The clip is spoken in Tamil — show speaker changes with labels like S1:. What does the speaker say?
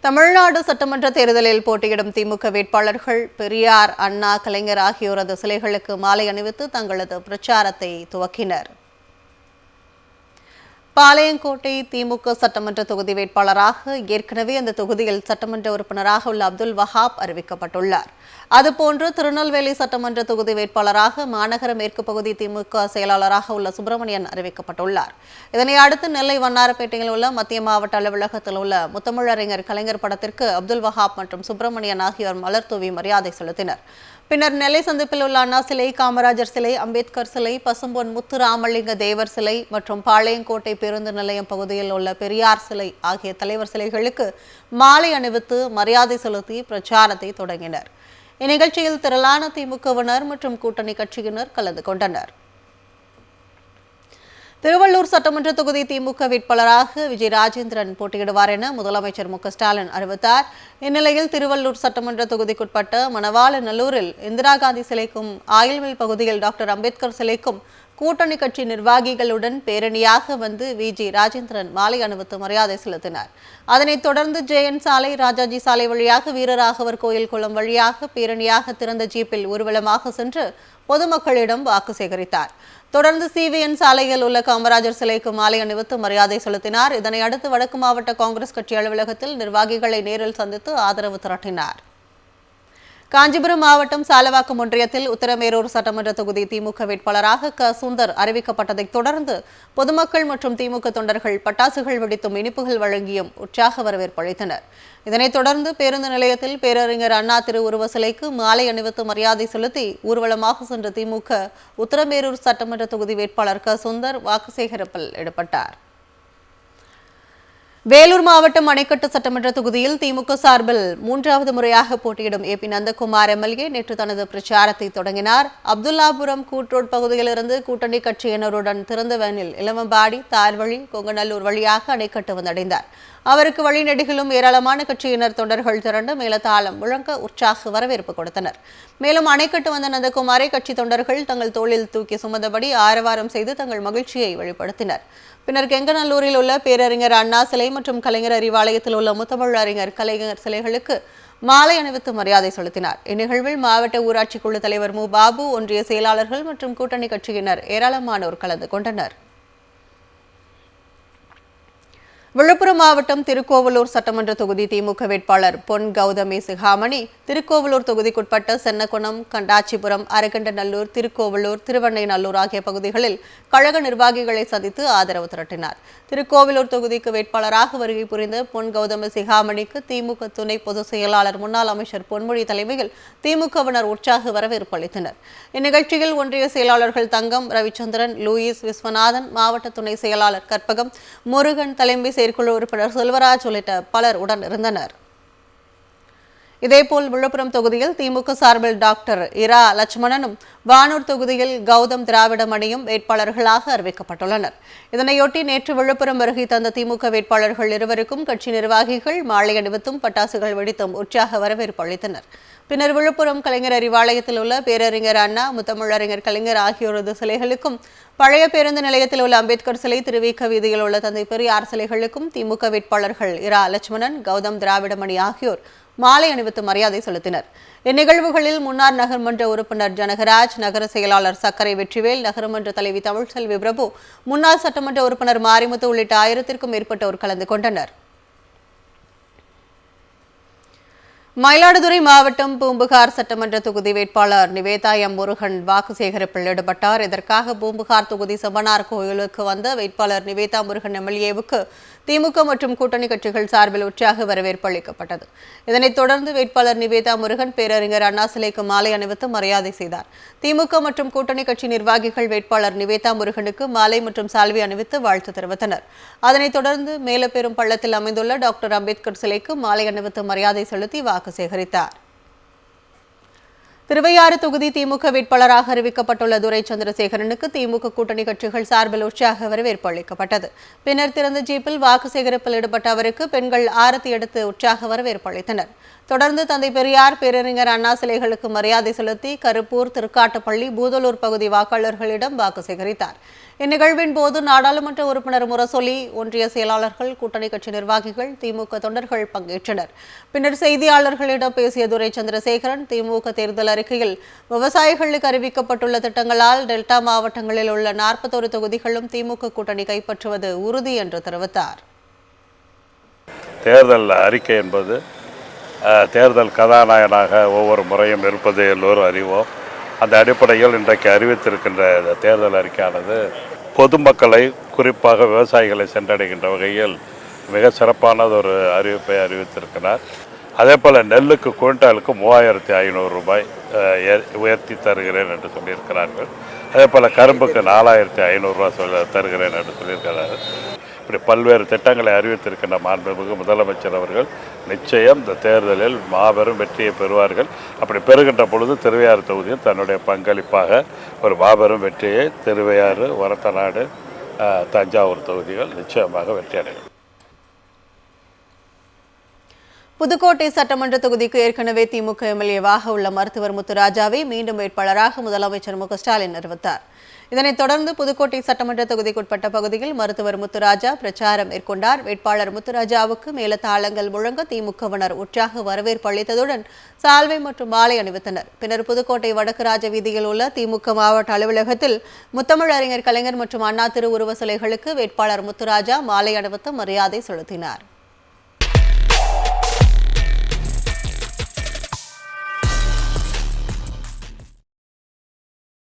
S1: தமிழ்நாடு சட்டமன்ற தேர்தலில் போட்டியிடும் திமுக வேட்பாளர்கள் பெரியார், அண்ணா, கலைஞர் ஆகியோரது சிலைகளுக்கு மாலை அணிவித்து தங்களது பிரச்சாரத்தை துவக்கினர். பாளையங்கோட்டை திமுக சட்டமன்ற தொகுதி வேட்பாளராக ஏற்கனவே அந்த தொகுதியில் சட்டமன்ற உறுப்பினராக உள்ள அப்துல் வஹாப் அறிவிக்கப்பட்டுள்ளார். அதுபோன்று திருநெல்வேலி சட்டமன்ற தொகுதி வேட்பாளராக மாநகர மேற்கு பகுதி திமுக செயலாளராக உள்ள சுப்பிரமணியன் அறிவிக்கப்பட்டுள்ளார். இதனை அடுத்து நெல்லை வண்ணாரப்பேட்டையில் உள்ள மத்திய மாவட்ட அலுவலகத்தில் உள்ள முத்தமிழறிஞர் கலைஞர் படத்திற்கு அப்துல் வஹாப் மற்றும் சுப்பிரமணியன் ஆகியோர் மலர் தூவி மரியாதை செலுத்தினர். பின்னர் நெல்லை சந்திப்பில் உள்ள அண்ணா சிலை, காமராஜர் சிலை, அம்பேத்கர் சிலை, பசும்பொன் முத்துராமலிங்க தேவர் சிலை மற்றும் பாளையங்கோட்டை பேருந்து நிலையம் பகுதியில் உள்ள பெரியார் சிலை ஆகிய தலைவர் சிலைகளுக்கு மாலை அணிவித்து மரியாதை செலுத்தி பிரச்சாரத்தை தொடங்கினர். இந்நிகழ்ச்சியில் திரளான திமுகவினர் மற்றும் கூட்டணி கட்சியினர் கலந்து கொண்டனர். திருவள்ளூர் சட்டமன்ற தொகுதி திமுக வேட்பாளராக விஜய் ராஜேந்திரன் போட்டியிடுவார் என முதலமைச்சர் மு.க.ஸ்டாலின் அறிவித்தார். இந்நிலையில் திருவள்ளூர் சட்டமன்ற தொகுதிக்குட்பட்ட மணவாளநல்லூரில் இந்திரா காந்தி சிலைக்கும், ஆயில்மில் பகுதியில் டாக்டர் அம்பேத்கர் சிலைக்கும் கூட்டணி கட்சி நிர்வாகிகளுடன் பேரணியாக வந்து விஜய் ராஜேந்திரன் மாலை அணிவித்து மரியாதை செலுத்தினார். அதனைத் தொடர்ந்து ஜெயன் சாலை, ராஜாஜி சாலை வழியாக வீரராகவர் கோயில் குளம் வழியாக பேரணியாக திறந்த ஜீப்பில் ஊர்வலமாக சென்று பொதுமக்களிடம் வாக்கு சேகரித்தார். தொடர்ந்து சிவிஎன் சாலையில் உள்ள காமராஜர் சிலைக்கு மாலை அணிவித்து மரியாதை செலுத்தினார். இதனை அடுத்து வடக்கு மாவட்ட காங்கிரஸ் கட்சி அலுவலகத்தில் நிர்வாகிகளை நேரில் சந்தித்து ஆதரவு திரட்டினார். காஞ்சிபுரம் மாவட்டம் சாலவாக்கம் ஒன்றியத்தில் உத்தரமேரூர் சட்டமன்ற தொகுதி திமுக வேட்பாளராக சுந்தர் அறிவிக்கப்பட்டதைத் தொடர்ந்து பொதுமக்கள் மற்றும் திமுக தொண்டர்கள் பட்டாசுகள் வெடித்தும் இனிப்புகள் வழங்கியும் உற்சாக வரவேற்பு அளித்தனர். இதனைத் தொடர்ந்து பேருந்து நிலையத்தில் பேரறிஞர் அண்ணா திருவுருவ சிலைக்கு மாலை அணிவித்து மரியாதை செலுத்தி ஊர்வலமாக சென்ற திமுக உத்தரமேரூர் சட்டமன்ற தொகுதி வேட்பாளர் சுந்தர் வாக்கு சேகரிப்பில் ஈடுபட்டார். வேலூர் மாவட்டம் அணைக்கட்டு சட்டமன்ற தொகுதியில் திமுக சார்பில் மூன்றாவது முறையாக போட்டியிடும் ஏபி நந்தகுமார் எம்எல்ஏ நேற்று தனது பிரச்சாரத்தை தொடங்கினார். அப்துல்லாபுரம் கூட்ரோட் பகுதியிலிருந்து கூட்டணி கட்சியினருடன் திறந்த வேனில் இளவம்பாடி, தார்வழி, கொங்கநல்லூர் வழியாக அணைக்கட்டு வந்தடைந்தார். அவருக்கு வழிநெடுகிலும் ஏராளமான கட்சியினர் தொண்டர்கள் திரண்டு மேலதாளம் முழங்க உற்சாக வரவேற்பு கொடுத்தனர். மேலும் அணைக்கட்டு வந்த நந்தகுமாரை கட்சி தொண்டர்கள் தங்கள் தோளில் தூக்கி சுமந்தபடி ஆரவாரம் செய்து தங்கள் மகிழ்ச்சியை வெளிப்படுத்தினர். பின்னர் கெங்கநல்லூரில் உள்ள பேரறிஞர் அண்ணா சிலை மற்றும் கலைஞர் அறிவாலயத்தில் உள்ள முத்தமிழறிஞர் கலைஞர் சிலைகளுக்கு மாலை அணிவித்து மரியாதை செலுத்தினார். இந்நிகழ்வில் மாவட்ட ஊராட்சி குழு தலைவர் மு. பாபு, ஒன்றிய செயலாளர்கள் மற்றும் கூட்டணி கட்சியினர் ஏராளமானோர் கலந்து கொண்டனர். விழுப்புரம் மாவட்டம் திருக்கோவலூர் சட்டமன்ற தொகுதி திமுக வேட்பாளர் பொன் கௌதமி சிகாமணி திருக்கோவலூர் தொகுதிக்குட்பட்ட சென்னகுணம், கண்டாச்சிபுரம், அரகண்டநல்லூர், திருக்கோவலூர், திருவண்ணைநல்லூர் ஆகிய பகுதிகளில் கழக நிர்வாகிகளை சந்தித்து ஆதரவு திரட்டினார். திருக்கோவலூர் தொகுதிக்கு வேட்பாளராக வருகை புரிந்த பொன் கௌதமி சிகாமணிக்கு திமுக துணை பொதுச் செயலாளர், முன்னாள் அமைச்சர் பொன்முடி தலைமையில் திமுகவினர் உற்சாக வரவேற்பு அளித்தனர். இந்நிகழ்ச்சியில் ஒன்றிய செயலாளர்கள் தங்கம், ரவிச்சந்திரன், லூயிஸ், விஸ்வநாதன், மாவட்ட துணை செயலாளர் கற்பகம், முருகன், தலைமை செயற்குழு உறுப்பினர் செல்வராஜ் உள்ளிட்ட பலர் உடன் இருந்தனர். இதேபோல் விழுப்புரம் தொகுதியில் திமுக சார்பில் டாக்டர் இரா லட்சுமணனும், வானூர் தொகுதியில் கௌதம் திராவிடமணியும் வேட்பாளர்களாக அறிவிக்கப்பட்டுள்ளனர். இதனையொட்டி நேற்று விழுப்புரம் வருகை தந்த திமுக வேட்பாளர்கள் இருவருக்கும் கட்சி நிர்வாகிகள் மாலை அணிவித்தும் பட்டாசுகள் வெடித்தும் உற்சாக வரவேற்பு அளித்தனர். பின்னர் விழுப்புரம் கலைஞர் அறிவாலயத்தில் உள்ள பேரறிஞர் அண்ணா, முத்தமிழறிஞர் கலைஞர் ஆகியோரது சிலைகளுக்கும், பழைய பேருந்து நிலையத்தில் உள்ள அம்பேத்கர் சிலை, திருவிக வீதியில் உள்ள தந்தை பெரியார் சிலைகளுக்கும் திமுக வேட்பாளர்கள் இரா லட்சுமணன், கௌதம் திராவிடமணி ஆகியோர் மாலை அணிவித்து மரியாதை செலுத்தினர். இந்நிகழ்வுகளில் முன்னாள் நகர்மன்ற உறுப்பினர் ஜனகராஜ், நகர செயலாளர் சக்கரை வெற்றிவேல், நகரமன்ற தலைவி தமிழ்செல்வி பிரபு, முன்னாள் சட்டமன்ற உறுப்பினர் மாரிமுத்து உள்ளிட்ட 1000க்கும் மேற்பட்டோர் கலந்து கொண்டனர். மயிலாடுதுறை மாவட்டம் பூம்புகார் சட்டமன்ற தொகுதி வேட்பாளர் நிவேதா எம். முருகன் வாக்கு சேகரிப்பில் ஈடுபட்டார். இதற்காக பூம்புகார் தொகுதி செம்பனார் கோயிலுக்கு வந்த வேட்பாளர் நிவேதா முருகன் எம்எல்ஏவுக்கு திமுக மற்றும் கூட்டணி கட்சிகள் சார்பில் உற்சாக வரவேற்பு அளிக்கப்பட்டது. இதனைத் தொடர்ந்து வேட்பாளர் நிவேதா முருகன் பேரறிஞர் அண்ணா சிலைக்கு மாலை அணிவித்து மரியாதை செய்தார். திமுக மற்றும் கூட்டணி கட்சி நிர்வாகிகள் வேட்பாளர் நிவேதா முருகனுக்கு மாலை மற்றும் சால்வை அணிவித்து வாழ்த்து தெரிவித்தனர். அதனைத் தொடர்ந்து மேலப்பெரும் பள்ளத்தில் அமைந்துள்ள டாக்டர் அம்பேத்கர் சிலைக்கு மாலை அணிவித்து மரியாதை செலுத்தி வாக்கு சேகரித்தார். திருவையாறு தொகுதி திமுக வேட்பாளராக அறிவிக்கப்பட்டுள்ள துரை சந்திரசேகரனுக்கு திமுக கூட்டணி கட்சிகள் சார்பில் உற்சாக வரவேற்பு அளிக்கப்பட்டது. பின்னர் திறந்த ஜீப்பில் வாக்கு சேகரிப்பில் ஈடுபட்ட அவருக்கு பெண்கள் ஆரத்தி எடுத்து உற்சாக வரவேற்பு அளித்தனர். தொடர்ந்து தந்தை பெரியார், பேரறிஞர் அண்ணா சிலைகளுக்கு மரியாதை செலுத்தி கருப்பூர், திருக்காட்டுப்பள்ளி, பூதலூர் பகுதி வாக்காளர்களிடம் வாக்கு சேகரித்தார். இந்நிகழ்வின் போது நாடாளுமன்ற உறுப்பினர் முரசொலி, ஒன்றிய செயலாளர்கள், கூட்டணி கட்சி நிர்வாகிகள், திமுக தொண்டர்கள் பங்கேற்றனர். பின்னர் செய்தியாளர்களிடம் பேசிய துரை சந்திரசேகரன், திமுக தேர்தல் அறிக்கையில் விவசாயிகளுக்கு அறிவிக்கப்பட்டுள்ள திட்டங்களால் டெல்டா மாவட்டங்களில் உள்ள 41 தொகுதிகளும் திமுக கூட்டணி கைப்பற்றுவது உறுதி என்று தெரிவித்தார்.
S2: தேர்தல் அறிக்கை என்பது தேர்தல் கதாநாயகனாக ஒவ்வொரு முறையும் இருப்பது எல்லோரும் அறிவோம். அந்த அடிப்படையில் இன்றைக்கு அறிவித்திருக்கின்ற இந்த தேர்தல் அறிக்கையானது பொதுமக்களை, குறிப்பாக விவசாயிகளை சென்றடைகின்ற வகையில் மிக சிறப்பானது ஒரு அறிவிப்பை அறிவித்திருக்கிறார். அதே போல் நெல்லுக்கு குவிண்டாலுக்கு 3500 ரூபாய் உயர்த்தி தருகிறேன் என்று சொல்லியிருக்கிறார்கள். அதே போல் கரும்புக்கு 4500 ரூபா தருகிறேன் என்று சொல்லியிருக்கிறார்கள். இப்படி பல்வேறு திட்டங்களை அறிவித்திருக்கின்ற மாண்புமிகு முதலமைச்சர் அவர்கள் நிச்சயம் இந்த தேர்தலில் மாபெரும் வெற்றியை பெறுவார்கள். அப்படி பெறுகின்ற பொழுது திருவையாறு தொகுதியில் தன்னுடைய பங்களிப்பாக ஒரு மாபெரும் வெற்றியை திருவையாறு, ஒரத்தநாடு, தஞ்சாவூர் தொகுதிகள் நிச்சயமாக வெற்றியடையும்.
S1: புதுக்கோட்டை சட்டமன்ற தொகுதிக்கு ஏற்கனவே திமுக எம்எல்ஏவாக உள்ள மருத்துவர் முத்துராஜாவை மீண்டும் வேட்பாளராக முதலமைச்சர் ஸ்டாலின் அறிவித்தார். இதனைத் தொடர்ந்து புதுக்கோட்டை சட்டமன்ற தொகுதிக்குட்பட்ட பகுதியில் மருத்துவர் முத்துராஜா பிரச்சாரம் மேற்கொண்டார். வேட்பாளர் முத்துராஜாவுக்கு மேலதாளங்கள் முழங்க திமுகவினர் உற்சாக வரவேற்பு அளித்ததுடன் சால்வை மற்றும் மாலை அணிவித்தனர். பின்னர் புதுக்கோட்டை வடக்கு ராஜ வீதியில் உள்ள திமுக மாவட்ட அலுவலகத்தில் முத்தமிழறிஞர் கலைஞர் மற்றும் அண்ணா திருவுருவ சிலைகளுக்கு வேட்பாளர் முத்துராஜா மாலை அணிவித்து மரியாதை செலுத்தினார்.